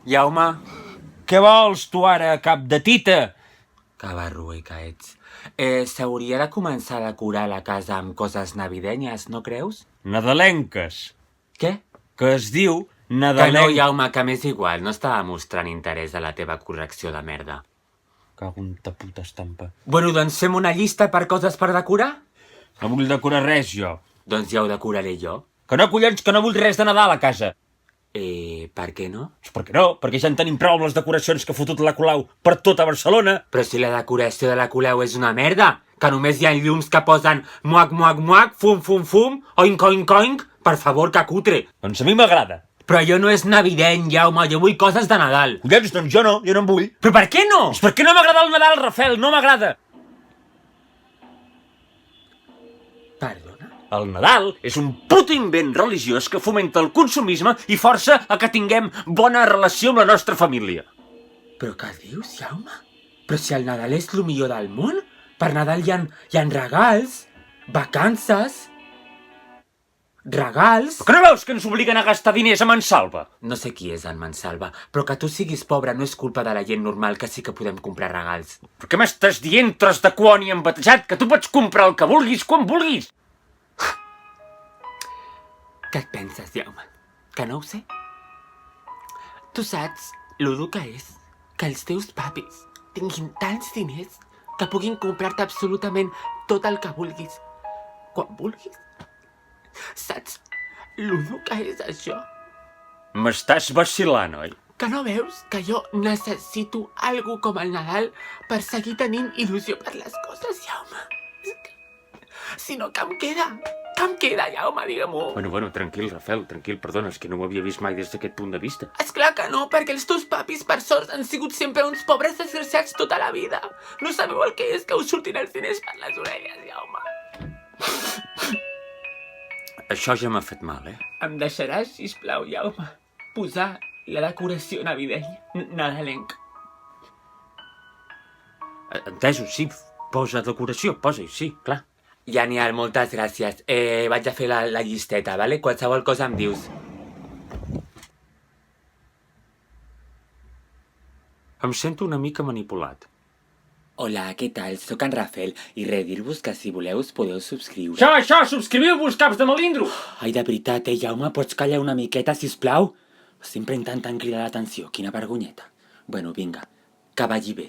Jaume, Què vols, tu ara, cap de tita? que barruer que ets. S'hauria de començar a decorar la casa amb coses navidenyes, no creus? Nadalenques. Què? Que es diu Que no, nadalenques. Jaume, que m'és igual, no estava mostrant interès a la teva correcció de merda. Cago en ta puta estampa. Bueno, doncs fem una llista per coses per decorar? No vull decorar res, jo. Doncs ja ho decoraré jo. Que no, collons, que no vull res de Nadal a casa. Per què no? Per què no? Perquè ja en tenim prou amb les decoracions que ha fotut la Colau per tota Barcelona. Però si la decoració de la Colau és una merda, que només hi ha llums que posen muac, muac, muac, fum, fum, fum, oink, oink, oink, per favor, que cutre. Doncs a mi m'agrada. Però allò no és navideny, Jaume, jo vull coses de Nadal. Collons, doncs jo no en vull. Però per què no? És perquè no m'agrada el Nadal, Rafel, no m'agrada. Perdona? El Nadal és un puto invent religiós que fomenta el consumisme i força a que tinguem bona relació amb la nostra família. Però què dius, Jaume? Però si el Nadal és el millor del món, per Nadal hi ha regals, vacances, regals... Però que no veus que ens obliguen a gastar diners a Mansalva? No sé qui és en Mansalva, però que tu siguis pobre no és culpa de la gent normal que sí que podem comprar regals. Per què m'estàs dient, tros de cuoni embatejat, que tu pots comprar el que vulguis quan vulguis? Què et penses, Jaume? Que no ho sé? Tu saps lo dur que és que els teus papis tinguin tants diners que puguin comprar-te absolutament tot el que vulguis, quan vulguis? Saps lo dur que és això? M'estàs vacilant, oi? Que no veus que jo necessito algo com el Nadal per seguir tenint il·lusió per les coses, Jaume? És que... Si no, què em queda? Què em queda, Jaume, digue-m'ho? Bueno, tranquil, Rafel, tranquil, perdona, és que no ho havia vist mai des d'aquest punt de vista. Esclar que no, perquè els teus papis, per sort, han sigut sempre uns pobres desgraciats tota la vida. No sabeu el que és que us sortin els diners per les orelles, Jaume. Això ja m'ha fet mal, Em deixaràs, sisplau, Jaume, posar la decoració navidenya, nadalenca. Entesos, sí, posa decoració, posa-hi, sí, clar. Genial, moltes gràcies. Vaig a fer la llisteta, vale? Qualsevol cosa em dius. Em sento una mica manipulat. Hola, què tal? Soc en Rafel i res, dir-vos que si voleu us podeu subscriure. Això, subscriviu-vos, caps de melindro! Ai, de veritat, Jaume, pots callar una miqueta, sisplau? Sempre intentant cridar l'atenció, quina vergonyeta. Bueno, vinga, que vagi bé.